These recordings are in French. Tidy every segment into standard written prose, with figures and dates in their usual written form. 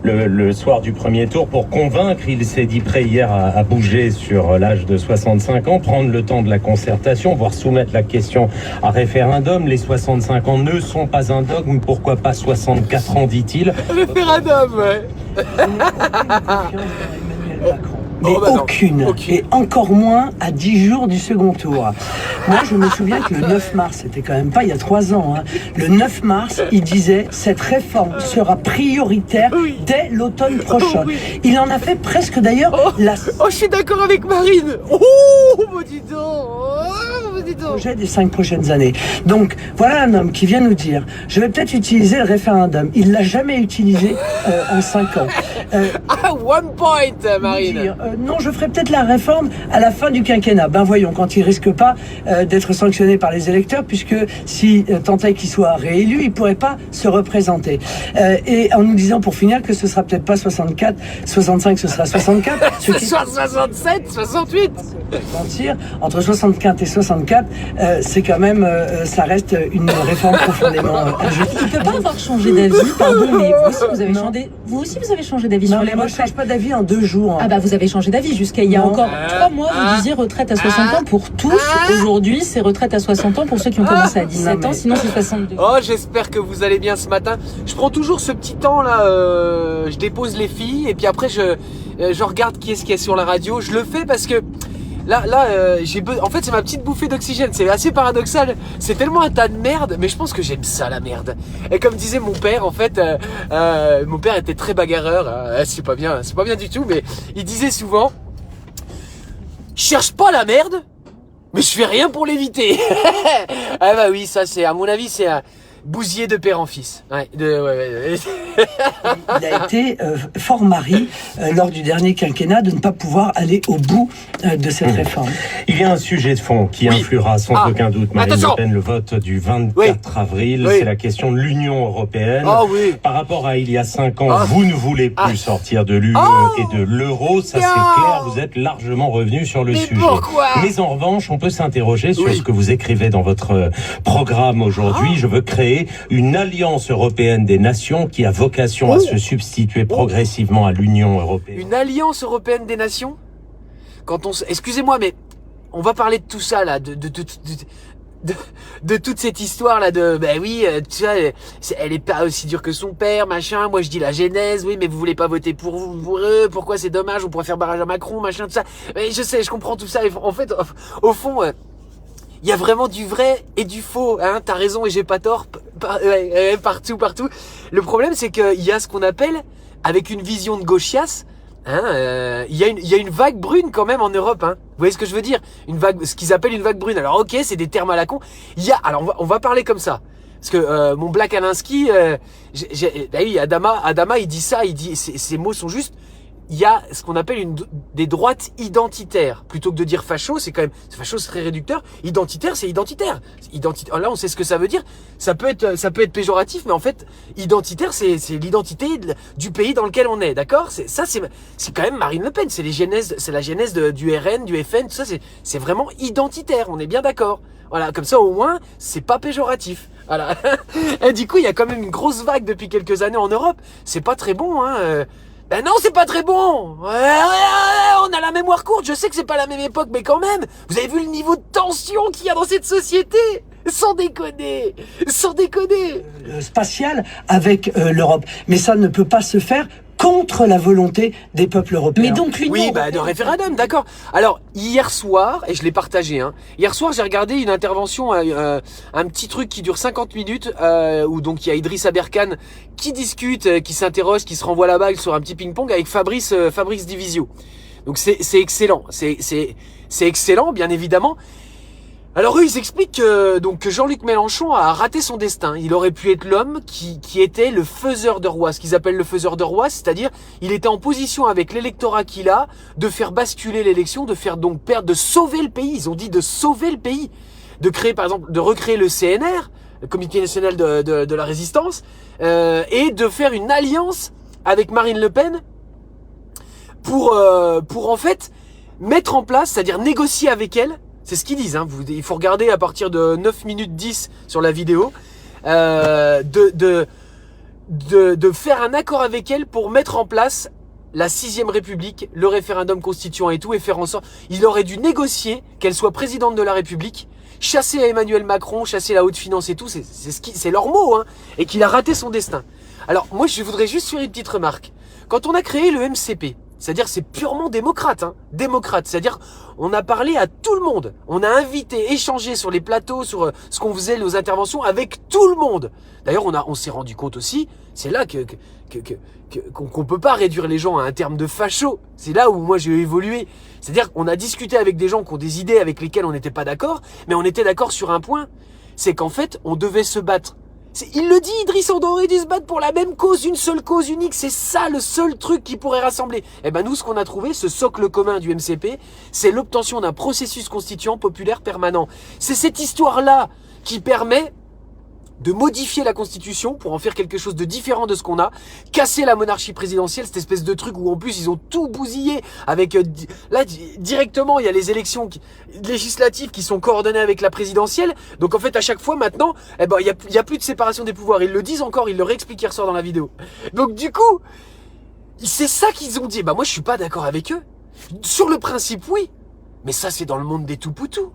le soir du premier tour pour convaincre. Il s'est dit prêt hier à bouger sur l'âge de 65 ans, prendre le temps de la concertation, voire soumettre la question à référendum. Les 65 ans ne sont pas un dogme, pourquoi pas 64 ans, dit-il. Référendum, ouais. Mais aucune. Et encore moins à 10 jours du second tour. Moi, je me souviens que le 9 mars, c'était quand même pas il y a 3 ans, hein. Le 9 mars, il disait cette réforme sera prioritaire dès l'automne prochain. Il en a fait presque d'ailleurs la... Oh, je suis d'accord avec Marine. Oh, dis donc. Projet des 5 prochaines années. Donc, voilà un homme qui vient nous dire je vais peut-être utiliser le référendum. Il l'a jamais utilisé en 5 ans. One point, Marine. Dire, non, je ferai peut-être la réforme à la fin du quinquennat. Ben voyons, quand il risque pas d'être sanctionné par les électeurs, puisque si tant est qu'il soit réélu, il pourrait pas se représenter. Et en nous disant pour finir que ce sera peut-être pas 64, 65, ce sera 64. Ce soit 67, 68. Mentir, entre 64 et 64, c'est quand même, ça reste une réforme profondément injuste. Il ne peut pas avoir changé d'avis, pardon, mais vous aussi vous avez changé d'avis non, sur les moi, je retraites. change pas d'avis en 2 jours. Ah bah vous avez changé d'avis jusqu'à il y a encore 3 mois, vous disiez retraite à 60 ans pour tous. Aujourd'hui, c'est retraite à 60 ans pour ceux qui ont commencé à 17 ans, sinon c'est 62. Oh, j'espère que vous allez bien ce matin. Je prends toujours ce petit temps là, je dépose les filles et puis après je regarde qui est-ce qu'il y a sur la radio. Je le fais parce que là, en fait, c'est ma petite bouffée d'oxygène. C'est assez paradoxal. C'est tellement un tas de merde, mais je pense que j'aime ça, la merde. Et comme disait mon père, en fait, mon père était très bagarreur. C'est pas bien du tout, mais il disait souvent, je cherche pas la merde, mais je fais rien pour l'éviter. Ah bah oui, ça c'est, à mon avis, c'est un bousier de père en fils. Ouais. Il a été fort mari lors du dernier quinquennat de ne pas pouvoir aller au bout de cette réforme. Il y a un sujet de fond qui influera sans aucun doute Marine Le Pen, le vote du 24 avril. C'est la question de l'Union européenne. Par rapport à il y a 5 ans, vous ne voulez plus sortir de l'UE et de l'euro. Ça, c'est clair, vous êtes largement revenu sur le sujet. Mais en revanche, on peut s'interroger sur ce que vous écrivez dans votre programme aujourd'hui. Je veux créer une alliance européenne des nations qui a vocation à se substituer progressivement à l'Union européenne. Une alliance européenne des nations ? Excusez-moi, mais on va parler de tout ça là, de toute cette histoire là tu vois, elle est pas aussi dure que son père, machin. Moi je dis la Genèse, oui, mais vous voulez pas voter pour eux, pourquoi c'est dommage, on pourrait faire barrage à Macron, machin, tout ça. Mais je sais, je comprends tout ça. En fait, au fond, il y a vraiment du vrai et du faux, hein. T'as raison et j'ai pas tort, partout. Le problème, c'est qu'il y a ce qu'on appelle, avec une vision de gauchias, hein, il y a une vague brune quand même en Europe, hein. Vous voyez ce que je veux dire? Ce qu'ils appellent une vague brune. Alors ok, c'est des termes à la con. Alors on va parler comme ça. Parce que mon Black Alinsky, Adama, il dit ça, il dit, ces mots sont justes. Il y a ce qu'on appelle des droites identitaires. Plutôt que de dire facho, facho c'est très réducteur. Identitaire, c'est identitaire. Là, on sait ce que ça veut dire. Ça peut être péjoratif, mais en fait, identitaire, c'est l'identité du pays dans lequel on est, d'accord? C'est quand même Marine Le Pen. C'est la genèse du RN, du FN, tout ça. C'est vraiment identitaire. On est bien d'accord. Voilà, comme ça, au moins, c'est pas péjoratif. Voilà. Et du coup, il y a quand même une grosse vague depuis quelques années en Europe. C'est pas très bon, hein. Ben non, c'est pas très bon. On a la mémoire courte. Je sais que c'est pas la même époque, mais quand même. Vous avez vu le niveau de tension qu'il y a dans cette société? Sans déconner. Spatial avec l'Europe. Mais ça ne peut pas se faire contre la volonté des peuples européens. Mais donc l'Union de référendum, d'accord. Alors, hier soir, et je l'ai partagé, hein, hier soir, j'ai regardé une intervention, un petit truc qui dure 50 minutes, où donc il y a Idriss Aberkane qui discute, qui s'interroge, qui se renvoie la balle sur un petit ping-pong avec Fabrice Divisio. Donc c'est excellent, c'est excellent, bien évidemment. Alors eux, ils expliquent que Jean-Luc Mélenchon a raté son destin. Il aurait pu être l'homme qui était le faiseur de roi, ce qu'ils appellent le faiseur de roi, c'est-à-dire il était en position avec l'électorat qu'il a de faire basculer l'élection, de faire donc perdre, de sauver le pays. Ils ont dit de sauver le pays, de créer par exemple, de recréer le CNR, le Comité national de la résistance, et de faire une alliance avec Marine Le Pen pour en fait mettre en place, c'est-à-dire négocier avec elle. C'est ce qu'ils disent, hein. Il faut regarder à partir de 9 minutes 10 sur la vidéo, de faire un accord avec elle pour mettre en place la 6ème République, le référendum constituant et tout, et faire en sorte, il aurait dû négocier qu'elle soit présidente de la République, chasser Emmanuel Macron, chasser la haute finance et tout, c'est leur mot, hein, et qu'il a raté son destin. Alors, moi, je voudrais juste faire une petite remarque. Quand on a créé le MCP, c'est-à-dire c'est purement démocrate, hein, démocrate, c'est-à-dire on a parlé à tout le monde, on a invité, échangé sur les plateaux, sur ce qu'on faisait, nos interventions avec tout le monde. D'ailleurs, on s'est rendu compte aussi, c'est là qu'on peut pas réduire les gens à un terme de facho. C'est là où moi j'ai évolué. C'est-à-dire qu'on a discuté avec des gens qui ont des idées avec lesquelles on n'était pas d'accord, mais on était d'accord sur un point, c'est qu'en fait, on devait se battre. Il le dit, Idriss, on aurait dû se battre pour la même cause, une seule cause unique, c'est ça le seul truc qui pourrait rassembler. Eh ben nous, ce qu'on a trouvé, ce socle commun du MCP, c'est l'obtention d'un processus constituant populaire permanent. C'est cette histoire-là qui permet de modifier la Constitution pour en faire quelque chose de différent de ce qu'on a, casser la monarchie présidentielle, cette espèce de truc où en plus ils ont tout bousillé avec là directement il y a les élections législatives qui sont coordonnées avec la présidentielle, donc en fait à chaque fois maintenant eh ben il y a plus de séparation des pouvoirs, ils le disent encore, ils le réexpliquent hier soir dans la vidéo. Donc du coup c'est ça qu'ils ont dit. Bah moi je suis pas d'accord avec eux sur le principe, oui, mais ça c'est dans le monde des tout poutous.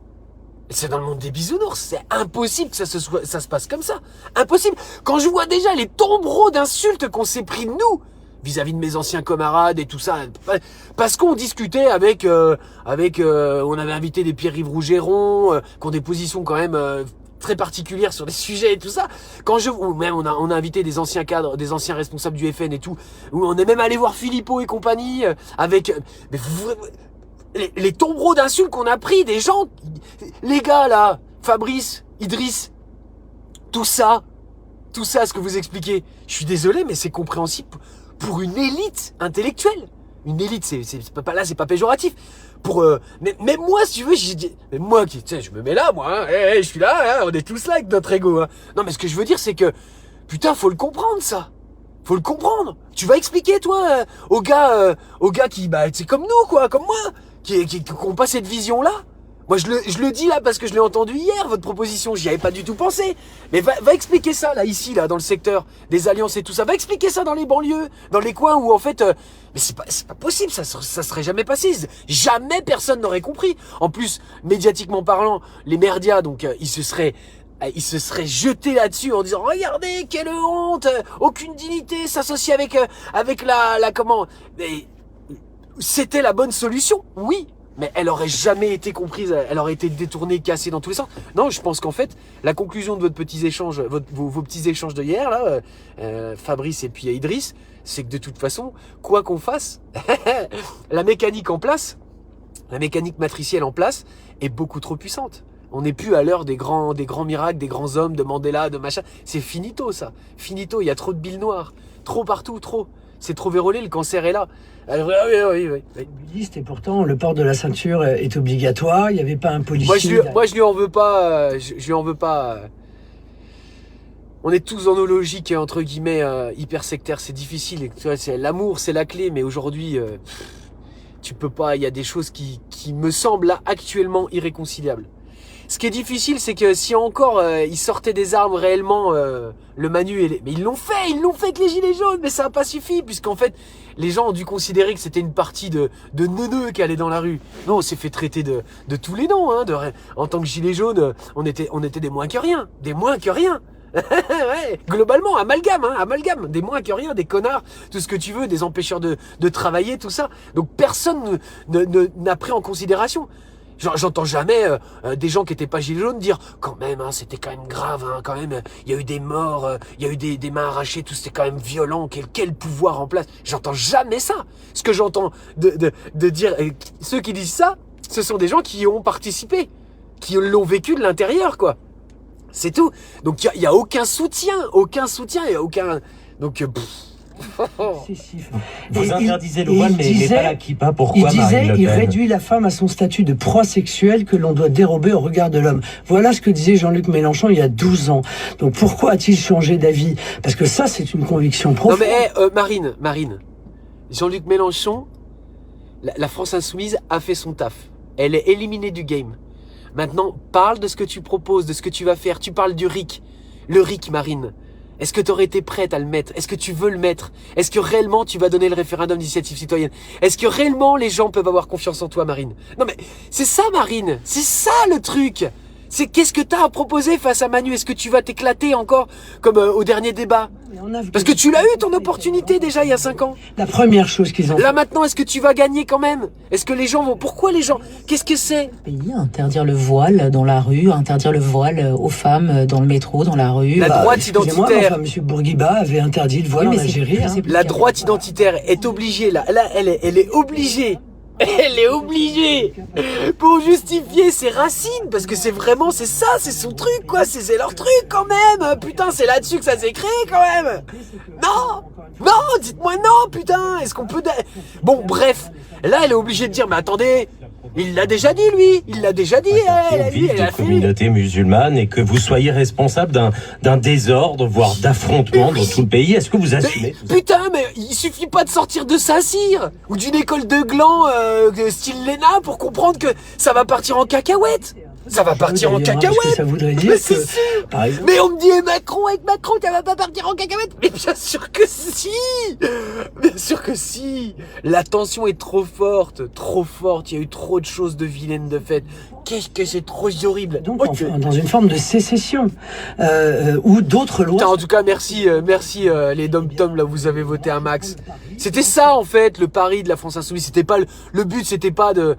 C'est dans le monde des bisounours, c'est impossible que ça se passe comme ça. Impossible. Quand je vois déjà les tombereaux d'insultes qu'on s'est pris de nous, vis-à-vis de mes anciens camarades et tout ça, parce qu'on discutait avec, on avait invité des Pierre-Yves Rougeron, qui ont des positions quand même très particulières sur des sujets et tout ça. Ou même on a invité des anciens cadres, des anciens responsables du FN et tout, où on est même allé voir Philippot et compagnie, les tombereaux d'insultes qu'on a pris, des gens, les gars là, Fabrice, Idriss, tout ça, ce que vous expliquez, je suis désolé, mais c'est compréhensible pour une élite intellectuelle. Une élite, c'est pas péjoratif. Mais moi, si tu veux, mais moi qui, tu sais, je me mets là, moi, hein, je suis là, hein, on est tous là avec notre ego. Hein. Non, mais ce que je veux dire, c'est que, putain, faut le comprendre ça. Faut le comprendre. Tu vas expliquer, toi, aux gars qui, c'est comme nous, quoi, comme moi, qui ont pas cette vision-là. Moi, je le dis là parce que je l'ai entendu hier, votre proposition. J'y avais pas du tout pensé. Mais va expliquer ça, là, ici, là, dans le secteur des alliances et tout ça. Va expliquer ça dans les banlieues, dans les coins où, en fait, mais c'est pas possible, ça serait jamais passé. Jamais personne n'aurait compris. En plus, médiatiquement parlant, les merdias, donc, ils se seraient jetés là-dessus en disant regardez quelle honte, aucune dignité s'associer avec la comment. Mais c'était la bonne solution, oui, mais elle aurait jamais été comprise, elle aurait été détournée, cassée dans tous les sens. Non, je pense qu'en fait la conclusion de vos petits échanges de hier là, Fabrice et puis Idriss, c'est que de toute façon, quoi qu'on fasse, la mécanique matricielle en place est beaucoup trop puissante. On n'est plus à l'heure des grands miracles, des grands hommes, de Mandela, de machin. C'est finito, ça. Finito, il y a trop de billes noires. Trop partout, trop. C'est trop vérolé, le cancer est là. Alors, oui. Budiste, et pourtant, le port de la ceinture est obligatoire. Il n'y avait pas un policier. Moi, je lui en veux pas. Je lui en veux pas. On est tous dans nos logiques, entre guillemets, hyper sectaires. C'est difficile. L'amour, c'est la clé. Mais aujourd'hui, tu peux pas. Il y a des choses qui me semblent là, actuellement irréconciliables. Ce qui est difficile, c'est que si encore ils sortaient des armes réellement, le Manu mais ils l'ont fait avec les gilets jaunes, mais ça n'a pas suffi, puisqu'en fait, les gens ont dû considérer que c'était une partie de neuneux qui allait dans la rue. Non, on s'est fait traiter de tous les noms, hein, en tant que gilets jaunes, on était des moins que rien, ouais, globalement, amalgame, des moins que rien, des connards, tout ce que tu veux, des empêcheurs de travailler, tout ça. Donc personne n'a pris en considération. J'entends jamais des gens qui étaient pas gilets jaunes dire quand même, hein, c'était quand même grave, hein, quand même, il y a eu des morts, il y a eu des mains arrachées, tout c'était quand même violent, quel pouvoir en place. J'entends jamais ça. Ce que j'entends de dire, ceux qui disent ça, ce sont des gens qui ont participé, qui l'ont vécu de l'intérieur, quoi. C'est tout. Donc il y a aucun soutien, il y a aucun. Donc Vous interdisez le voile, mais pas la kippa. Pourquoi, Marine Le Pen ? Il réduit la femme à son statut de proie sexuelle que l'on doit dérober au regard de l'homme. Voilà ce que disait Jean-Luc Mélenchon il y a 12 ans. Donc pourquoi a-t-il changé d'avis ? Parce que ça, c'est une conviction profonde. Non mais Marine, Jean-Luc Mélenchon, la France Insoumise a fait son taf. Elle est éliminée du game. Maintenant, parle de ce que tu proposes, de ce que tu vas faire. Tu parles du RIC. Le RIC, Marine. Est-ce que tu aurais été prête à le mettre? Est-ce que tu veux le mettre? Est-ce que réellement tu vas donner le référendum d'initiative citoyenne? Est-ce que réellement les gens peuvent avoir confiance en toi, Marine? Non mais c'est ça, Marine, c'est ça le truc. C'est qu'est-ce que t'as à proposer face à Manu? Est-ce que tu vas t'éclater encore comme au dernier débat? Parce que tu l'as eu ton opportunité déjà il y a 5 ans. La première chose qu'ils ont Là maintenant, est-ce que tu vas gagner quand même? Est-ce que les gens vont... Pourquoi les gens? Qu'est-ce que c'est? Pays, interdire le voile dans la rue, interdire le voile aux femmes dans le métro, dans la rue. La droite identitaire. Enfin, M. Bourguiba avait interdit le voile en Algérie. La droite identitaire est obligée, là elle est obligée. Elle est obligée pour justifier ses racines, parce que c'est vraiment, c'est ça, c'est son truc quoi, c'est leur truc quand même. Putain, c'est là-dessus que ça s'est créé quand même. Non, dites-moi non, putain. Est-ce qu'on peut... Bon, bref, là elle est obligée de dire, mais attendez, il l'a déjà dit lui, il l'a déjà dit. De communauté musulmane et que vous soyez responsable d'un désordre, voire d'affrontement dans tout le pays. Est-ce que vous assumez? Putain, mais il suffit pas de sortir de Saint-Cyr ou d'une école de gland style Léna pour comprendre que ça va partir en cacahuète. Ça va partir en cacahuète. Ça voudrait dire mais c'est sûr. Par exemple, mais on me dit Macron, avec Macron, ça va pas partir en cacahuète. Mais bien sûr que si. Bien sûr que si. La tension est trop forte, trop forte. Il y a eu trop de choses de vilaines de fait. Qu'est-ce que c'est trop horrible. Donc dans une forme de sécession ou d'autres lois. En tout cas, merci les dom-toms là, vous avez voté un max. C'était ça en fait le pari de la France Insoumise. C'était pas le but, c'était pas de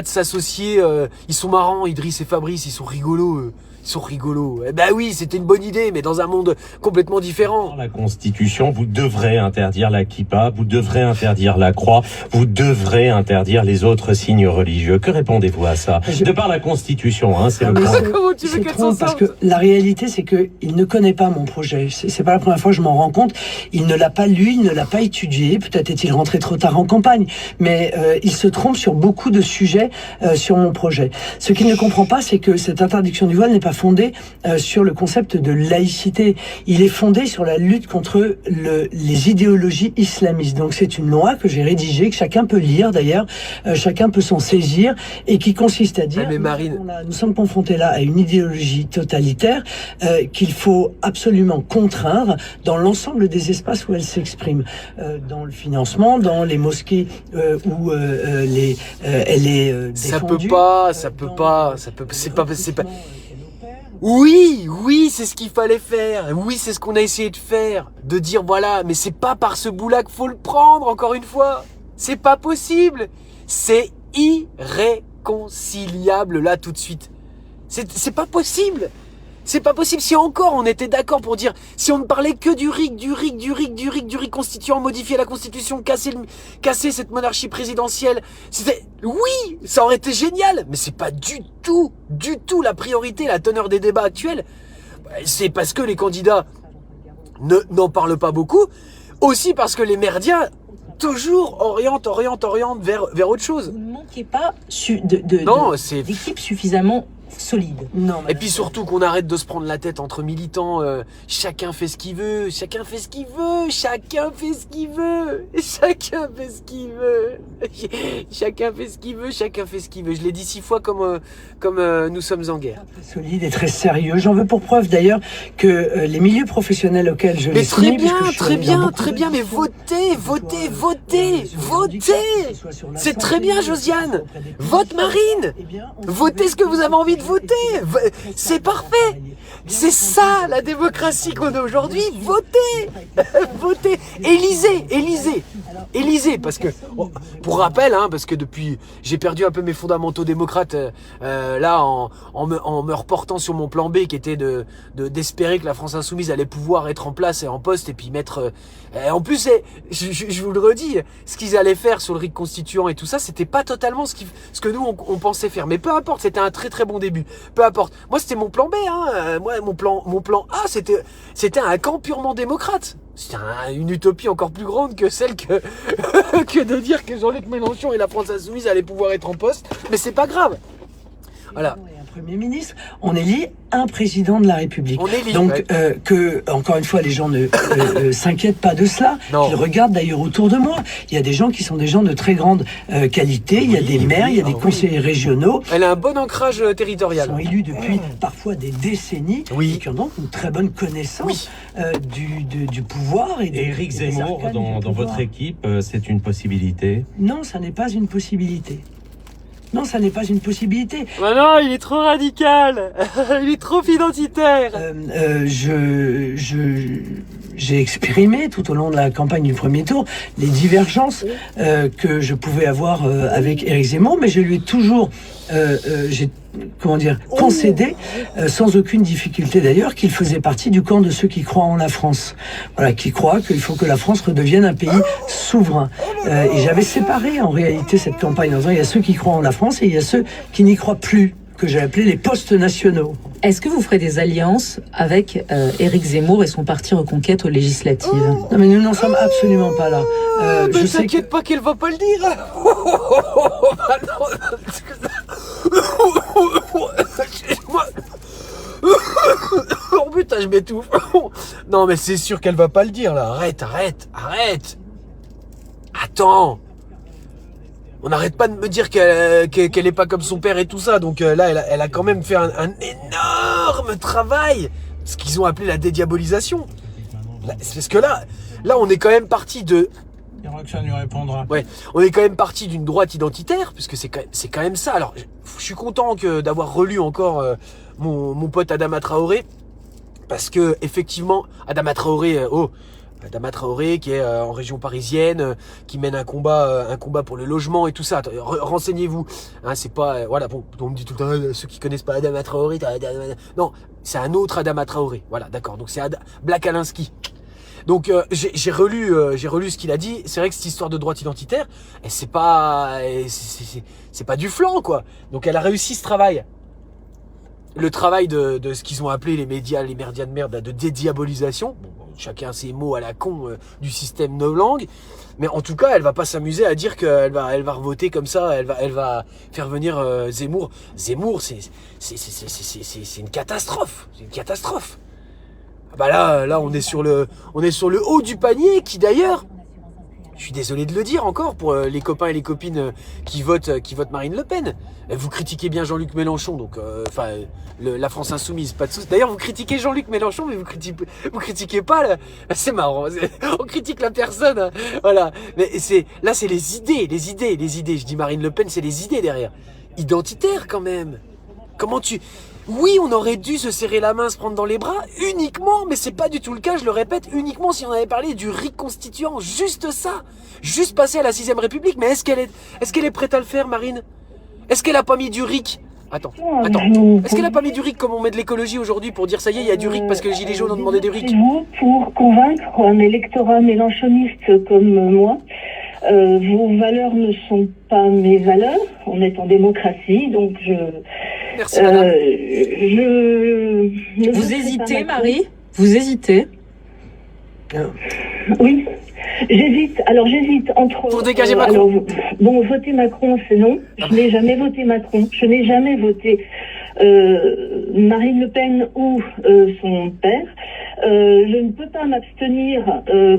s'associer. Ils sont marrants, Idriss et Fabrice, ils sont rigolos. Ils sont rigolos. Eh ben oui, c'était une bonne idée, mais dans un monde complètement différent. Dans la Constitution, vous devrez interdire la kippa, vous devrez interdire la croix, vous devrez interdire les autres signes religieux. Que répondez-vous à ça? De par la Constitution, hein, c'est le point. Comment tu veux qu'elle s'en sorte? Parce que la réalité, c'est que il ne connaît pas mon projet. C'est pas la première fois que je m'en rends compte. Il ne l'a pas lu, il ne l'a pas étudié. Peut-être est-il rentré trop tard en campagne, mais il se trompe sur beaucoup de sujets sur mon projet. Ce qu'il ne comprend pas, c'est que cette interdiction du voile n'est pas fondé sur le concept de laïcité. Il est fondé sur la lutte contre les idéologies islamistes. Donc c'est une loi que j'ai rédigée, que chacun peut lire d'ailleurs, chacun peut s'en saisir, et qui consiste à dire, mais Marine, nous sommes confrontés là à une idéologie totalitaire qu'il faut absolument contraindre dans l'ensemble des espaces où elle s'exprime, dans le financement, dans les mosquées où elle est défendue. Ça peut pas, c'est pas. Oui, c'est ce qu'il fallait faire. Oui, c'est ce qu'on a essayé de faire. De dire, voilà, mais c'est pas par ce bout-là qu'il faut le prendre, encore une fois. C'est pas possible. C'est irréconciliable, là, tout de suite. C'est pas possible. C'est pas possible. Si encore on était d'accord pour dire, si on ne parlait que du RIC constituant, modifier la constitution, casser cette monarchie présidentielle, oui, ça aurait été génial, mais c'est pas du tout la priorité, la teneur des débats actuels. C'est parce que les candidats n'en parlent pas beaucoup, aussi parce que les merdiens toujours orientent vers autre chose. Vous ne manquez pas d'équipe suffisamment solide. Non, et puis surtout qu'on arrête de se prendre la tête entre militants, chacun fait ce qu'il veut, chacun fait ce qu'il veut. Je l'ai dit 6 fois comme nous sommes en guerre. Très solide et très sérieux. J'en veux pour preuve d'ailleurs que les milieux professionnels auxquels je les suis. Très bien, mais votez. C'est très bien, Josiane. Vote Marine. Votez ce que vous avez envie de voter. C'est parfait. C'est ça la démocratie qu'on a aujourd'hui. Votez. Élisez, parce que pour rappel, parce que depuis j'ai perdu un peu mes fondamentaux démocrates là en me reportant sur mon plan B qui était d'espérer que la France Insoumise allait pouvoir être en place et en poste et puis mettre en plus je vous le redis, ce qu'ils allaient faire sur le RIC constituant et tout ça, c'était pas totalement ce que nous on pensait faire, mais peu importe, c'était un très très bon début, peu importe. Moi c'était mon plan B, moi mon plan A c'était un camp purement démocrate. C'est une utopie encore plus grande que celle que de dire que Jean-Luc Mélenchon et la France Insoumise allaient pouvoir être en poste, mais c'est pas grave. Voilà. Premier ministre, on élit un président de la République. Donc, encore une fois, les gens ne s'inquiètent pas de cela. Ils regardent d'ailleurs autour de moi. Il y a des gens qui sont des gens de très grande qualité. Il y a des maires, il y a des conseillers régionaux. Elle a un bon ancrage territorial. Ils sont élus depuis parfois des décennies et qui ont donc une très bonne connaissance du pouvoir. Et Éric Zemmour, dans votre équipe, c'est une possibilité? Non, ça n'est pas une possibilité. Non, ça n'est pas une possibilité. Bah non, il est trop radical. Il est trop identitaire. J'ai exprimé tout au long de la campagne du premier tour les divergences que je pouvais avoir avec Éric Zemmour, mais je lui ai toujours concédé, sans aucune difficulté d'ailleurs, qu'il faisait partie du camp de ceux qui croient en la France. Voilà, qui croient qu'il faut que la France redevienne un pays souverain. Et j'avais séparé en réalité cette campagne en disant il y a ceux qui croient en la France et il y a ceux qui n'y croient plus, que j'ai appelé les postes nationaux. Est-ce que vous ferez des alliances avec Éric Zemmour et son parti Reconquête aux législatives? Non mais nous n'en sommes absolument pas là. Je t'inquiète pas qu'elle va pas le dire. Oh putain, je m'étouffe. Non mais c'est sûr qu'elle va pas le dire là. Arrête. Attends. On n'arrête pas de me dire qu'elle est pas comme son père et tout ça. Donc là, elle a quand même fait un énorme travail. Ce qu'ils ont appelé la dédiabolisation. Parce que là, on est quand même parti de... Roxane lui répondra. Ouais, on est quand même parti d'une droite identitaire, puisque c'est quand même ça. Alors, je suis content d'avoir relu encore mon pote Adama Traoré, parce que effectivement, Adama Traoré qui est en région parisienne, qui mène un combat pour le logement et tout ça. Renseignez-vous. Hein, c'est pas voilà. Bon, on me dit tout le temps ceux qui connaissent pas Adama Traoré. Non, c'est un autre Adama Traoré. Voilà, d'accord. Donc c'est Black Alinsky. Donc j'ai relu ce qu'il a dit. C'est vrai que cette histoire de droite identitaire, c'est pas du flan quoi. Donc elle a réussi ce travail. Le travail de ce qu'ils ont appelé les médias de merde, de dédiabolisation. Bon, chacun ses mots à la con du système no langue. Mais en tout cas, elle va pas s'amuser à dire qu'elle va revoter comme ça. Elle va faire venir Zemmour. Zemmour, c'est une catastrophe. C'est une catastrophe. Bah là, on est sur le haut du panier qui d'ailleurs, je suis désolé de le dire encore pour les copains et les copines qui votent Marine Le Pen. Vous critiquez bien Jean-Luc Mélenchon, donc la France insoumise, pas de soucis. D'ailleurs, vous critiquez Jean-Luc Mélenchon, mais vous critiquez pas. C'est marrant. On critique la personne, hein, voilà. Mais c'est les idées. Je dis Marine Le Pen, c'est les idées derrière. Identitaire quand même. Comment tu... Oui, on aurait dû se serrer la main, se prendre dans les bras, uniquement, mais c'est pas du tout le cas, je le répète, uniquement si on avait parlé du RIC constituant, juste ça, juste passer à la 6ème République, mais est-ce qu'elle est prête à le faire, Marine? Est-ce qu'elle a pas mis du RIC? Attends, est-ce qu'elle a pas mis du RIC comme on met de l'écologie aujourd'hui pour dire ça y est, il y a du RIC parce que les gilets jaunes ont demandé du RIC? Pour convaincre un électorat mélenchoniste comme moi, vos valeurs ne sont pas mes valeurs, on est en démocratie, donc Merci, madame. Vous hésitez, Marie? Vous hésitez? Oui, j'hésite entre... Pour dégager Macron. Bon, voter Macron, c'est non. Je n'ai jamais voté Macron. Je n'ai jamais voté Marine Le Pen ou son père. Je ne peux pas m'abstenir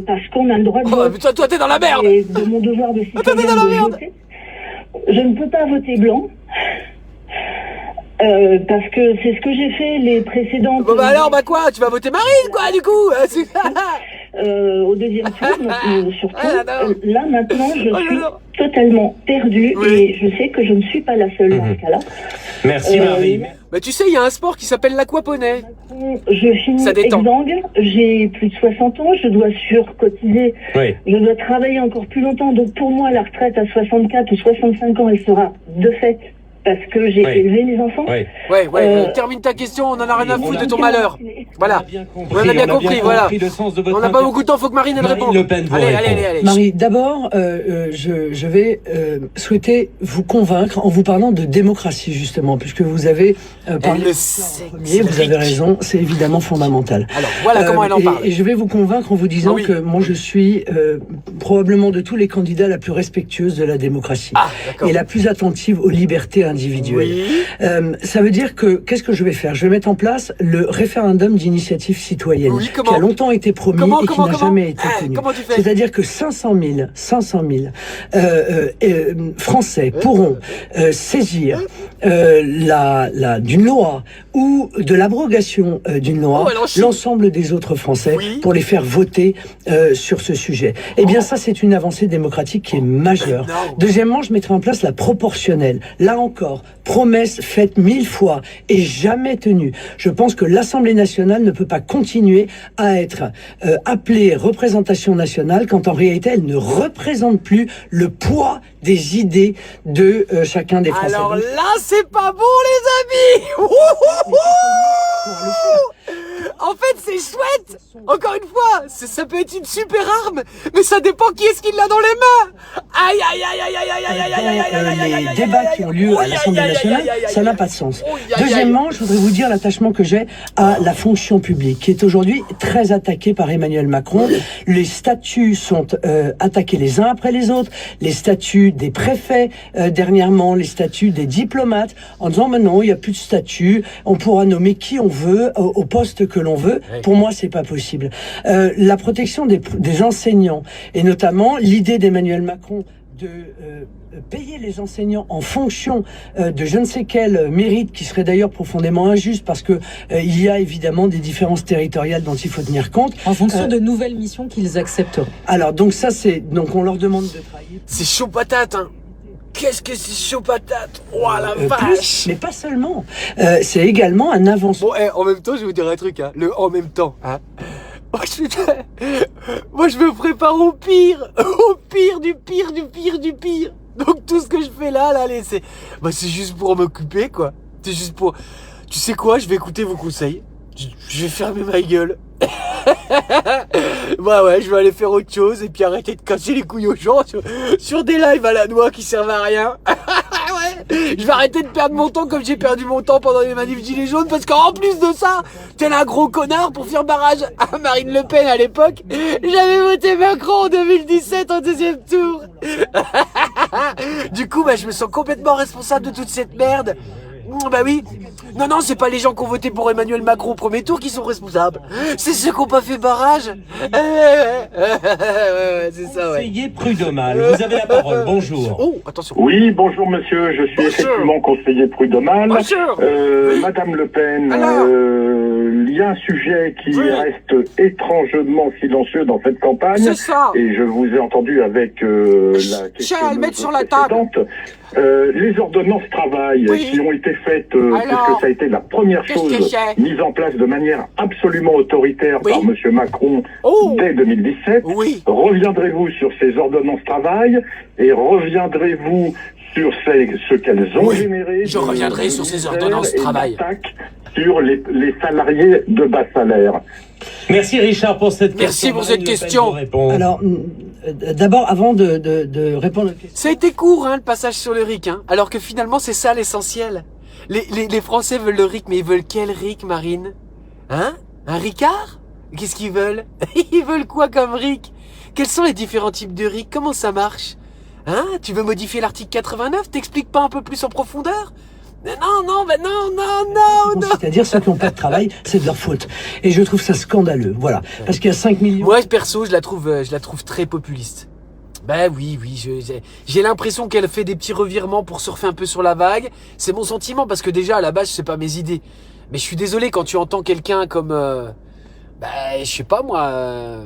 parce qu'on a le droit de voter. Putain, toi, t'es dans la merde. Et de mon devoir de citoyen de voter. Je ne peux pas voter blanc. Parce que c'est ce que j'ai fait les précédentes... Bon bah alors, bah quoi? Tu vas voter Marine, quoi, du coup? Au deuxième tour, surtout, là maintenant, je suis totalement perdue et je sais que je ne suis pas la seule dans ce cas-là. Merci Marie. Bah tu sais, il y a un sport qui s'appelle l'aquaponais. Je finis exsangue, j'ai plus de 60 ans, je dois surcotiser, je dois travailler encore plus longtemps. Donc pour moi, la retraite à 64 ou 65 ans, elle sera de fait parce que j'ai élevé mes enfants. Termine ta question, on en a rien à foutre de ton malheur. Voilà. On a bien compris, voilà. On n'a pas beaucoup de temps, faut que Marine elle réponde. Allez. Marie, d'abord, je vais souhaiter vous convaincre en vous parlant de démocratie, justement, puisque vous avez parlé en premier, vous avez raison, c'est évidemment fondamental. Alors, voilà comment elle en parle. Et je vais vous convaincre en vous disant que moi, je suis probablement de tous les candidats la plus respectueuse de la démocratie. Et la plus attentive aux libertés individuelle. Oui. Ça veut dire que, qu'est-ce que je vais faire? Je vais mettre en place le référendum d'initiative citoyenne, Oui, qui a longtemps été promis et qui n'a jamais été tenu. Comment tu fais? C'est-à-dire que 500 000 Français pourront saisir d'une loi ou de l'abrogation d'une loi l'ensemble des autres Français pour les faire voter sur ce sujet. Eh bien, ça, c'est une avancée démocratique qui est majeure. Deuxièmement, je mettrai en place la proportionnelle. Là encore, promesse faite 1000 fois et jamais tenue. Je pense que l'Assemblée nationale ne peut pas continuer à être appelée représentation nationale quand en réalité, elle ne représente plus le poids des idées de chacun des Français. Alors là, c'est pas bon, les amis. En fait, c'est chouette. Encore une fois, ça peut être une super arme, mais ça dépend qui est-ce qui l'a dans les mains. Aïe, aïe, aïe, aïe, aïe, aïe, aïe, aïe, aïe, aïe, aïe, les débats qui ont lieu à l'Assemblée nationale, ça n'a pas de sens. Deuxièmement, je voudrais vous dire l'attachement que j'ai à la fonction publique, qui est aujourd'hui très attaquée par Emmanuel Macron. Les statuts sont attaqués les uns après les autres. Les statuts des préfets, dernièrement, les statuts des diplomates, en disant, mais non, il n'y a plus de statut, on pourra nommer qui on veut, au poste que l'on veut. Pour moi, c'est pas possible. La protection des enseignants, et notamment l'idée d'Emmanuel Macron de payer les enseignants en fonction de je ne sais quel mérite, qui serait d'ailleurs profondément injuste, parce que il y a évidemment des différences territoriales dont il faut tenir compte. En fonction de nouvelles missions qu'ils accepteront. Alors, donc donc on leur demande de travailler. C'est chaud patate, hein. Qu'est-ce que c'est chaud patate. Oh la vache. Mais pas seulement. C'est également un avancement. Bon, en même temps, je vais vous dire un truc, hein. En même temps, hein. Moi, je me prépare au pire. Au pire, du pire, du pire, du pire. Donc, tout ce que je fais là, c'est juste pour m'occuper, quoi. C'est juste pour... Tu sais quoi, je vais écouter vos conseils. Je vais fermer ma gueule. Ouais, je vais aller faire autre chose et puis arrêter de casser les couilles aux gens sur des lives à la noix qui servent à rien. Ouais, je vais arrêter de perdre mon temps comme j'ai perdu mon temps pendant les manifs gilets jaunes, parce qu'en plus de ça, tel un gros connard, pour faire barrage à Marine Le Pen à l'époque, j'avais voté Macron en 2017 en deuxième tour. Du coup, je me sens complètement responsable de toute cette merde. Bah oui. Non, c'est pas les gens qui ont voté pour Emmanuel Macron au premier tour qui sont responsables. C'est ceux qui n'ont pas fait barrage. C'est ça, ouais. Conseiller Prud'homal, vous avez la parole, bonjour. Oh, attention. Oui, bonjour monsieur, je suis effectivement conseiller Prud'homal. Bonjour. Madame Le Pen, il y a un sujet qui reste étrangement silencieux dans cette campagne. C'est ça. Et je vous ai entendu avec la question à le mettre sur la table. Les ordonnances travail qui ont été faites, puisque ça a été la première chose mise en place de manière absolument autoritaire par monsieur Macron dès 2017. Reviendrez-vous sur ces ordonnances travail et reviendrez-vous sur ce qu'elles ont généré? Je reviendrai sur ces ordonnances travail. Sur les salariés de bas salaire. Merci Richard pour cette question. Merci pour cette question. Alors, d'abord, avant de répondre à la question... Ça a été court, le passage sur le RIC, alors que finalement, c'est ça l'essentiel. Les Français veulent le RIC, mais ils veulent quel RIC, Marine? Hein? Un Ricard? Qu'est-ce qu'ils veulent? Ils veulent quoi comme RIC? Quels sont les différents types de RIC? Comment ça marche? Hein? Tu veux modifier l'article 89? T'expliques pas un peu plus en profondeur? Non. C'est-à-dire, ceux qui n'ont pas de travail, c'est de leur faute. Et je trouve ça scandaleux, voilà. Parce qu'il y a 5 millions... Moi, perso, je la trouve très populiste. Oui, j'ai l'impression qu'elle fait des petits revirements pour surfer un peu sur la vague. C'est mon sentiment, parce que déjà, à la base, c'est pas mes idées. Mais je suis désolé, quand tu entends quelqu'un comme... je sais pas moi...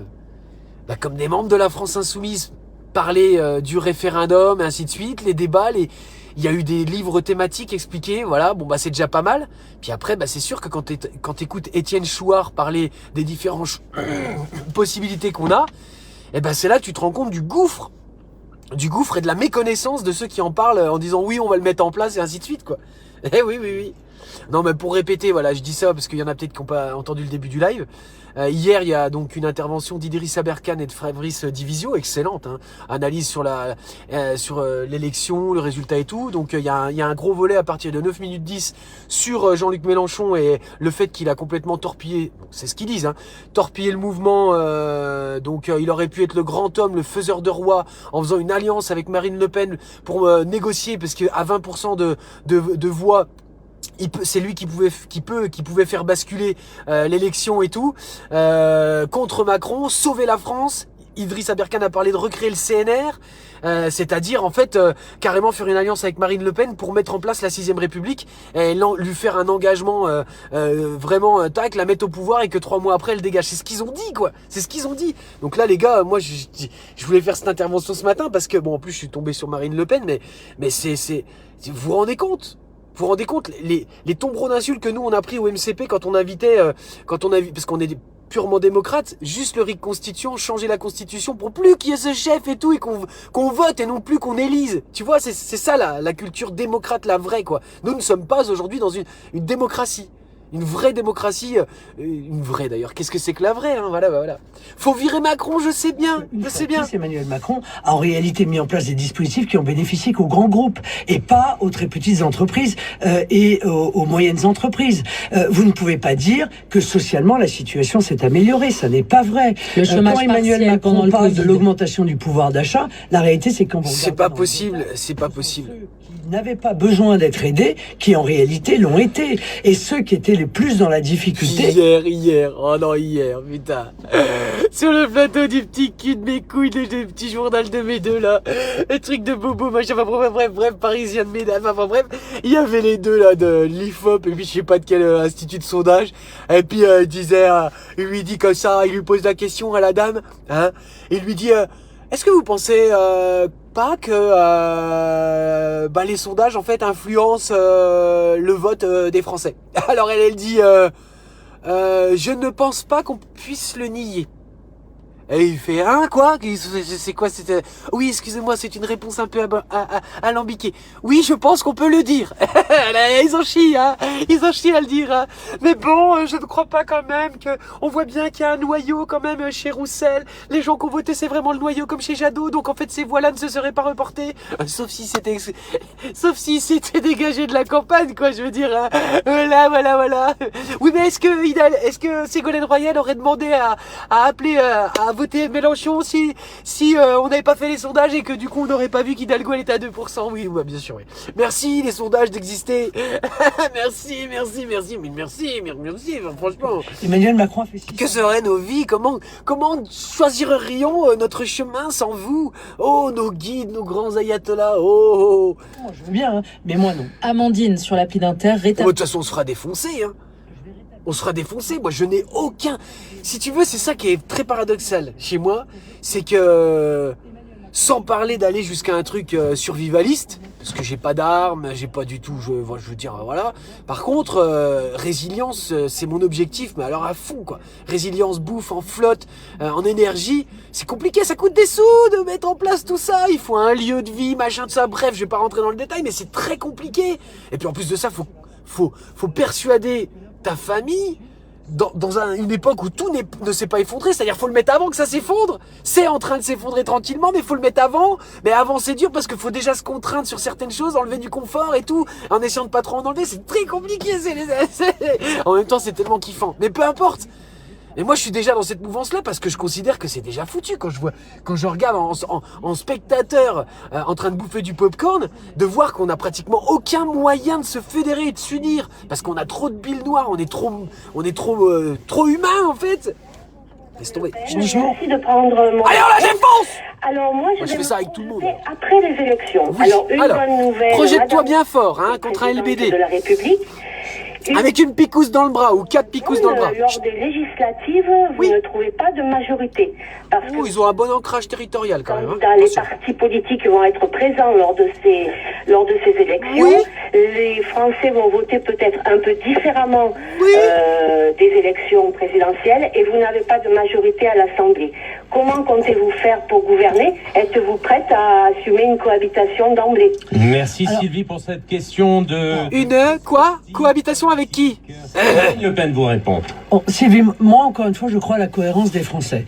comme des membres de la France Insoumise parler du référendum, et ainsi de suite, les débats, il y a eu des livres thématiques expliqués, voilà, c'est déjà pas mal. Puis après, c'est sûr que quand t'écoutes Étienne Chouard parler des différentes possibilités qu'on a, c'est là que tu te rends compte du gouffre et de la méconnaissance de ceux qui en parlent en disant oui, on va le mettre en place et ainsi de suite, quoi. Oui. Non, mais pour répéter, voilà, je dis ça parce qu'il y en a peut-être qui n'ont pas entendu le début du live. Hier, il y a donc une intervention d'Idriss Aberkane et de Fabrice Divisio, excellente, hein, analyse sur l'élection, le résultat et tout. Donc il y a un gros volet à partir de 9 minutes 10 sur Jean-Luc Mélenchon et le fait qu'il a complètement torpillé, c'est ce qu'ils disent, hein, torpillé le mouvement. Donc il aurait pu être le grand homme, le faiseur de roi, en faisant une alliance avec Marine Le Pen pour négocier, parce qu'à 20% de voix, c'est lui qui pouvait faire basculer l'élection et tout, contre Macron, sauver la France. Idriss Aberkane a parlé de recréer le CNR, c'est-à-dire en fait carrément faire une alliance avec Marine Le Pen pour mettre en place la 6ème République et lui faire un engagement vraiment la mettre au pouvoir et que 3 mois après elle dégage. C'est ce qu'ils ont dit, quoi. C'est ce qu'ils ont dit. Donc là les gars, moi je voulais faire cette intervention ce matin parce que bon, en plus je suis tombé sur Marine Le Pen, mais c'est vous vous rendez compte? Vous vous rendez compte les tombereaux d'insultes que nous on a pris au MCP quand on invitait, parce qu'on est purement démocrate, juste le RIC constituant, changer la constitution pour plus qu'il y ait ce chef et tout, et qu'on vote et non plus qu'on élise. Tu vois, c'est ça la culture démocrate, la vraie, quoi. Nous ne sommes pas aujourd'hui dans une démocratie. Une vraie démocratie, une vraie d'ailleurs. Qu'est-ce que c'est que la vraie, hein? Voilà. Faut virer Macron, je sais bien. Emmanuel Macron a en réalité mis en place des dispositifs qui ont bénéficié qu'aux grands groupes et pas aux très petites entreprises et aux moyennes entreprises. Vous ne pouvez pas dire que socialement la situation s'est améliorée, ça n'est pas vrai. Quand Emmanuel Macron parle de l'augmentation du pouvoir d'achat, la réalité c'est quand vous regardez... C'est pas possible. Qui n'avaient pas besoin d'être aidés, qui en réalité l'ont été. Et ceux qui étaient les plus dans la difficulté... Hier, putain. Sur le plateau du petit cul de mes couilles, du petit journal de mes deux, là. Le truc de bobo, machin, bref, parisien de mesdames, bref. Il y avait les deux, là, de l'IFOP, et puis je sais pas de quel institut de sondage. Et puis, il lui dit comme ça, il lui pose la question à la dame, hein. Il lui dit, est-ce que vous pensez, pas que les sondages en fait influencent le vote des Français? Alors elle dit je ne pense pas qu'on puisse le nier. Et il fait quoi? C'est quoi? C'était... Oui, excusez-moi, c'est une réponse un peu alambiquée. Oui, je pense qu'on peut le dire. Ils ont chié, hein. Ils ont chié à le dire, hein. Mais bon, je ne crois pas quand même que on voit bien qu'il y a un noyau quand même chez Roussel. Les gens qui ont voté, c'est vraiment le noyau comme chez Jadot. Donc en fait, ces voix-là ne se seraient pas reportées. Sauf si c'était dégagé de la campagne, quoi. Je veux dire, hein. Voilà. Oui, mais est-ce que Ségolène Royal aurait demandé à appeler à voter Mélenchon si on n'avait pas fait les sondages et que du coup on n'aurait pas vu qu'Hidalgo elle était à 2%? Oui, bien sûr, oui. Merci les sondages d'exister. merci, franchement. Emmanuel Macron a fait 600. Que seraient nos vies? Comment choisirions notre chemin sans vous? Oh, nos guides, nos grands ayatollahs. Oh. Je veux bien, hein, mais moi non. Amandine sur l'appli d'Inter. De toute façon, on se fera défoncer, hein. On sera défoncé. Moi, je n'ai aucun... Si tu veux, c'est ça qui est très paradoxal chez moi. C'est que, sans parler d'aller jusqu'à un truc survivaliste, parce que j'ai pas d'armes, j'ai pas du tout... Je veux dire, voilà. Par contre, résilience, c'est mon objectif, mais alors à fond, quoi. Résilience, bouffe, en flotte, en énergie. C'est compliqué, ça coûte des sous de mettre en place tout ça. Il faut un lieu de vie, machin, tout ça. Bref, je vais pas rentrer dans le détail, mais c'est très compliqué. Et puis en plus de ça, faut persuader ta famille dans une époque où tout ne s'est pas effondré, c'est-à-dire faut le mettre avant que ça s'effondre. C'est en train de s'effondrer tranquillement, mais faut le mettre avant. Mais avant c'est dur parce qu'il faut déjà se contraindre sur certaines choses, enlever du confort et tout, en essayant de pas trop en enlever. C'est très compliqué. En même temps c'est tellement kiffant. Mais peu importe. Et moi je suis déjà dans cette mouvance-là parce que je considère que c'est déjà foutu quand je regarde en spectateur en train de bouffer du popcorn, de voir qu'on a pratiquement aucun moyen de se fédérer et de s'unir parce qu'on a trop de billes noires, on est trop humain en fait. Laisse tomber. Merci de prendre mon... Allez, on la défonce. Alors moi je fais ça avec tout le monde. Après les élections. Oui. Alors, bonne nouvelle. Projette-toi bien fort, hein, contre un LBD. De la République. Avec une picouse dans le bras ou 4 picousses dans le bras. Lors des législatives, vous ne trouvez pas de majorité. Parce que ils ont un bon ancrage territorial quand même. Les partis politiques vont être présents lors de ces élections. Oui. Les Français vont voter peut-être un peu différemment des élections présidentielles et vous n'avez pas de majorité à l'Assemblée. comment comptez-vous faire pour gouverner? Êtes-vous prête à assumer une cohabitation d'emblée? Merci Sylvie pour cette question de... Une quoi? Cohabitation avec qui? Marine Le Pen vous répond. Oh, Sylvie, moi encore une fois, je crois à la cohérence des Français.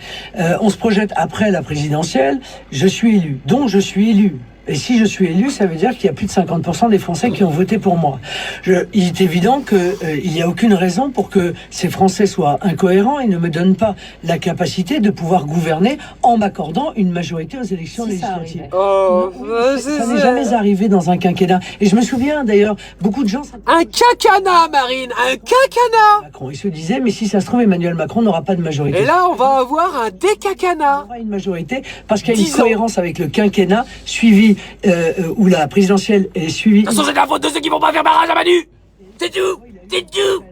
On se projette après la présidentielle, je suis élu, donc je suis élu. Et si je suis élu, ça veut dire qu'il y a plus de 50% des Français qui ont voté pour moi. Il est évident qu'il n'y a aucune raison pour que ces Français soient incohérents et ne me donnent pas la capacité de pouvoir gouverner en m'accordant une majorité aux élections législatives. Ça n'est jamais arrivé dans un quinquennat. Et je me souviens d'ailleurs, beaucoup de gens... Un quinquennat, Marine, un quinquennat. Macron, il se disait, mais si ça se trouve, Emmanuel Macron n'aura pas de majorité. Et là, on va avoir un déquinquennat. On aura une majorité parce qu'il y a une cohérence avec le quinquennat suivi où la présidentielle est suivie. De toute façon, c'est la faute de ceux qui vont pas faire barrage à Manu. C'est tout. C'est tout.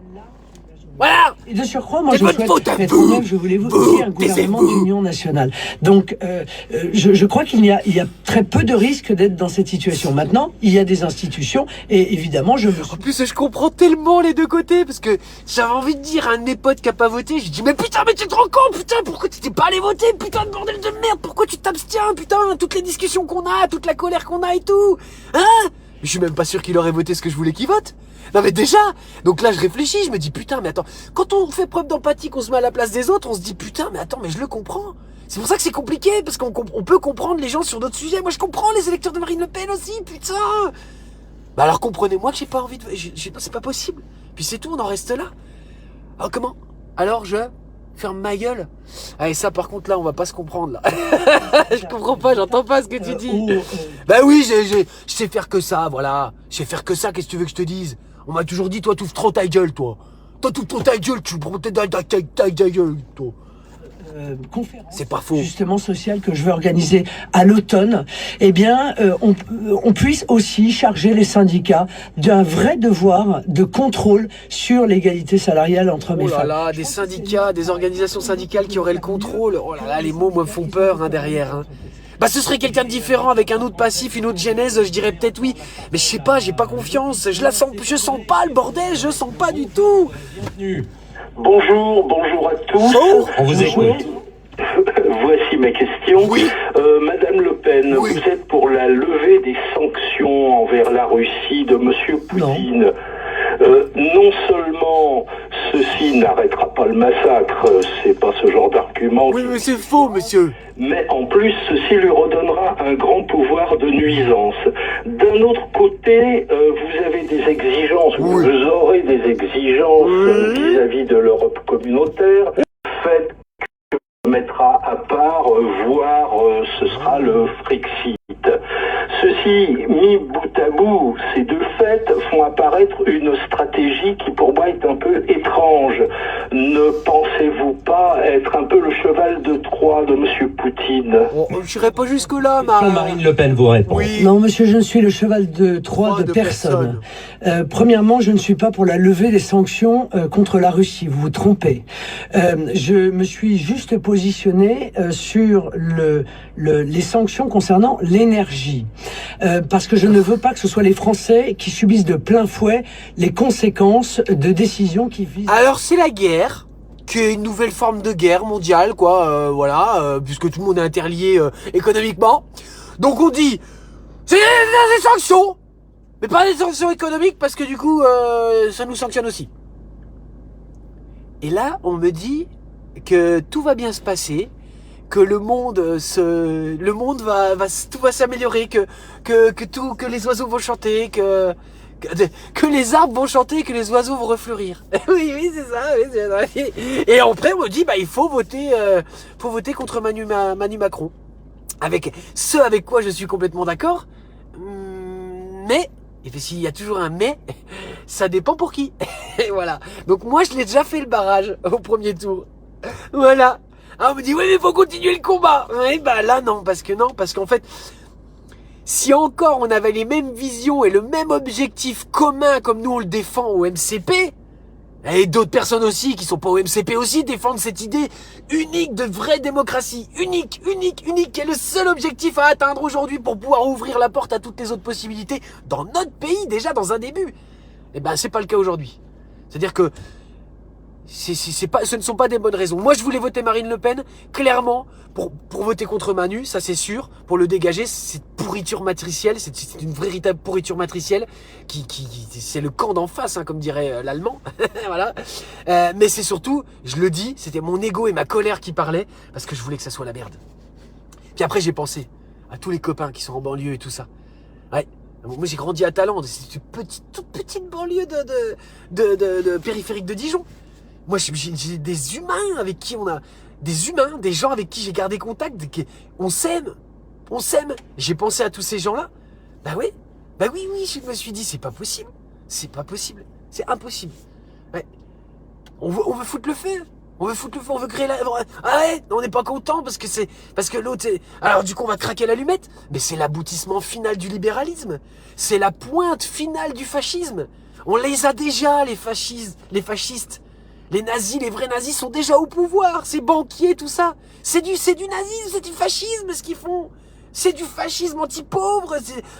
Voilà. Et de surcroît, moi, je souhaite être honnête, je voulais vous aussi un gouvernement d'union nationale. Donc, je crois qu'il y a très peu de risques d'être dans cette situation. Maintenant, il y a des institutions et évidemment, En plus, je comprends tellement les deux côtés parce que j'avais envie de dire à un de mes potes qui a pas voté, j'ai dit mais putain, mais tu es trop con, putain, pourquoi tu t'es pas allé voter, putain de bordel de merde, pourquoi tu t'abstiens, putain, toutes les discussions qu'on a, toute la colère qu'on a et tout, hein? Mais je suis même pas sûr qu'il aurait voté ce que je voulais qu'il vote. Non mais déjà, donc là je réfléchis, je me dis putain mais attends, quand on fait preuve d'empathie, qu'on se met à la place des autres, on se dit putain mais attends mais je le comprends. C'est pour ça que c'est compliqué, parce qu'on peut comprendre les gens sur d'autres sujets. Moi je comprends les électeurs de Marine Le Pen aussi, putain. Bah alors comprenez-moi que j'ai pas envie de... c'est pas possible. Puis c'est tout, on en reste là. Ah comment? Alors je ferme ma gueule. Ah et ça par contre là on va pas se comprendre là. Je comprends pas, j'entends pas ce que tu dis. Bah oui, je sais faire que ça, voilà. Je sais faire que ça, qu'est-ce que tu veux que je te dise? On m'a toujours dit, toi, t'ouvres trop ta gueule, toi. Toi, t'ouvres trop ta gueule, tu prends ta gueule, toi. Conférence, c'est pas faux. Justement sociale que je veux organiser à l'automne, eh bien, on puisse aussi charger les syndicats d'un vrai devoir de contrôle sur l'égalité salariale entre hommes et femmes. Oh là là, des syndicats, des organisations syndicales qui auraient le contrôle. Oh là là, les mots me font peur hein, derrière. Hein. Bah ce serait quelqu'un de différent avec un autre passif, une autre genèse, je dirais peut-être oui. Mais je sais pas, j'ai pas confiance. Je sens pas le bordel, je sens pas du tout. Bonjour à tous. On vous écoute. Voici ma question. Oui. Madame Le Pen, oui. Vous êtes pour la levée des sanctions envers la Russie de Monsieur Poutine. Non seulement ceci n'arrêtera pas le massacre, c'est pas ce genre d'argument. Oui, mais c'est faux, monsieur. Mais en plus, ceci lui redonnera un grand pouvoir de nuisance. D'un autre côté, vous avez des exigences, oui. Vous aurez des exigences vis-à-vis de l'Europe communautaire. Faites que mettra à part, voire ce sera le Frexit. Ceci, mis bout à bout, ces deux faits font apparaître une stratégie qui pour moi est un peu étrange. Ne pensez-vous pas être un peu le cheval de Troie de Monsieur Poutine? Je n'irai pas jusque-là, Marine Le Pen vous répond. Oui. Non, monsieur, je ne suis le cheval de Troie de personne. Premièrement, je ne suis pas pour la levée des sanctions contre la Russie. Vous vous trompez. Je me suis juste positionné sur les sanctions concernant l'énergie. Parce que je ne veux pas que ce soit les Français qui subissent de plein fouet les conséquences de décisions qui visent... Alors c'est la guerre, qui est une nouvelle forme de guerre mondiale, quoi, voilà, puisque tout le monde est interlié économiquement. Donc on dit, c'est des sanctions, mais pas des sanctions économiques, parce que du coup, ça nous sanctionne aussi. Et là, on me dit que tout va bien se passer, que le monde tout va s'améliorer, que les oiseaux vont chanter, que les arbres vont chanter, que les oiseaux vont refleurir. oui, c'est ça. Oui, et après, on me dit, bah, il faut voter contre Manu Macron. Avec quoi je suis complètement d'accord. Mais, et puis s'il y a toujours un mais, ça dépend pour qui. Et voilà. Donc moi, je l'ai déjà fait le barrage au premier tour. Voilà. Ah, on me dit, oui, mais il faut continuer le combat. Oui, bah là, non, parce qu'en fait, si encore on avait les mêmes visions et le même objectif commun comme nous on le défend au MCP, et d'autres personnes aussi qui sont pas au MCP aussi défendent cette idée unique de vraie démocratie, unique, qui est le seul objectif à atteindre aujourd'hui pour pouvoir ouvrir la porte à toutes les autres possibilités dans notre pays déjà dans un début. Eh ben, c'est pas le cas aujourd'hui. C'est-à-dire que ce ne sont pas des bonnes raisons. Moi, je voulais voter Marine Le Pen, clairement, pour voter contre Manu, ça c'est sûr, pour le dégager. C'est pourriture matricielle, c'est une véritable pourriture matricielle, c'est le camp d'en face, hein, comme dirait l'allemand. Voilà. Mais c'est surtout, je le dis, c'était mon ego et ma colère qui parlaient, parce que je voulais que ça soit la merde. Puis après, j'ai pensé à tous les copains qui sont en banlieue et tout ça. Ouais. Moi, j'ai grandi à Thalandes, c'est une toute petite banlieue de périphérique de Dijon. Moi, j'ai des humains avec qui on a... des gens avec qui j'ai gardé contact, on s'aime. J'ai pensé à tous ces gens-là. Bah oui, je me suis dit, c'est pas possible. C'est impossible. Ouais. On veut foutre le feu. On veut créer la... Ah ouais, on n'est pas content parce que l'autre... Alors du coup, on va craquer l'allumette. Mais c'est l'aboutissement final du libéralisme. C'est la pointe finale du fascisme. On les a déjà, les fascistes. Les nazis, les vrais nazis sont déjà au pouvoir. Ces banquiers, tout ça. C'est du nazisme, c'est du fascisme ce qu'ils font. C'est du fascisme anti-pauvre,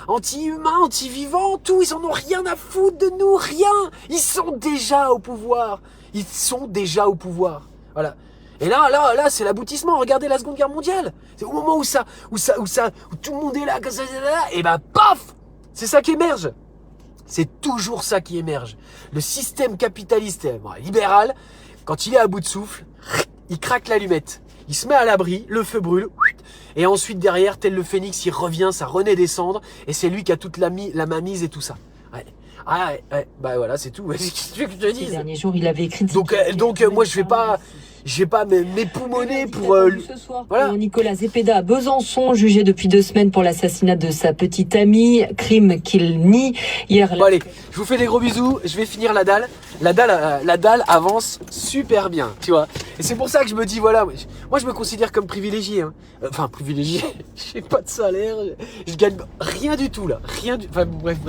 anti-humain, anti-vivant, tout. Ils en ont rien à foutre de nous, rien. Ils sont déjà au pouvoir. Voilà. Et là, c'est l'aboutissement. Regardez la Seconde Guerre mondiale. C'est au moment où tout le monde est là, et ben, paf! C'est ça qui émerge. C'est toujours ça qui émerge. Le système capitaliste libéral, quand il est à bout de souffle, il craque l'allumette. Il se met à l'abri, le feu brûle, et ensuite derrière, tel le phénix, il revient, ça renaît descendre, et c'est lui qui a toute la mainmise et tout ça. Ouais. Bah voilà, c'est tout. Qu'est-ce que tu veux que je te dise ? Ces derniers jours, il avait écrit... Donc moi, je vais pas m'époumoner pour... Ce soir, voilà. Nicolas Zepeda à Besançon, jugé depuis 2 semaines pour l'assassinat de sa petite amie, crime qu'il nie hier. Bon allez, je vous fais des gros bisous, je vais finir la dalle. La dalle avance super bien, tu vois. Et c'est pour ça que je me dis, voilà, moi je me considère comme privilégié. Hein. Enfin, privilégié, j'ai pas de salaire, je gagne rien du tout là. Enfin bref.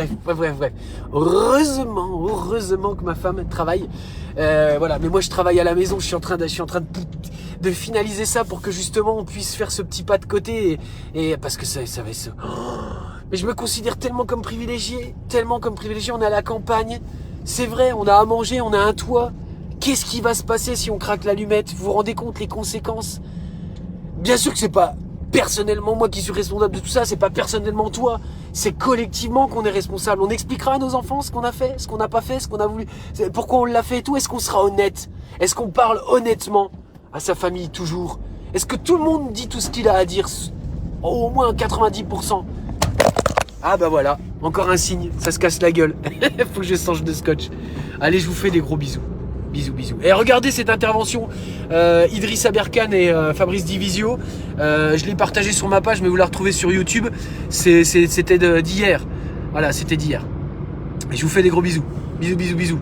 Heureusement que ma femme travaille. Voilà, mais moi je travaille à la maison, je suis en train de finaliser ça pour que justement on puisse faire ce petit pas de côté et parce que ça va se... Mais je me considère tellement comme privilégié, on est à la campagne, c'est vrai, on a à manger, on a un toit. Qu'est-ce qui va se passer si on craque l'allumette ? Vous vous rendez compte les conséquences ? Bien sûr que c'est pas personnellement moi qui suis responsable de tout ça, c'est pas personnellement toi, c'est collectivement qu'on est responsable. On expliquera à nos enfants ce qu'on a fait, ce qu'on n'a pas fait, ce qu'on a voulu, pourquoi on l'a fait et tout. Est-ce qu'on sera honnête ? Est-ce qu'on parle honnêtement à sa famille toujours ? Est-ce que tout le monde dit tout ce qu'il a à dire ? Au moins 90%. Ah bah voilà, encore un signe, ça se casse la gueule. Faut que je change de scotch. Allez, je vous fais des gros bisous. Bisous. Et regardez cette intervention, Idrissa Berkane et Fabrice Divisio. Je l'ai partagé sur ma page, mais vous la retrouvez sur YouTube. C'était d'hier. Voilà, c'était d'hier. Et je vous fais des gros bisous. Bisous.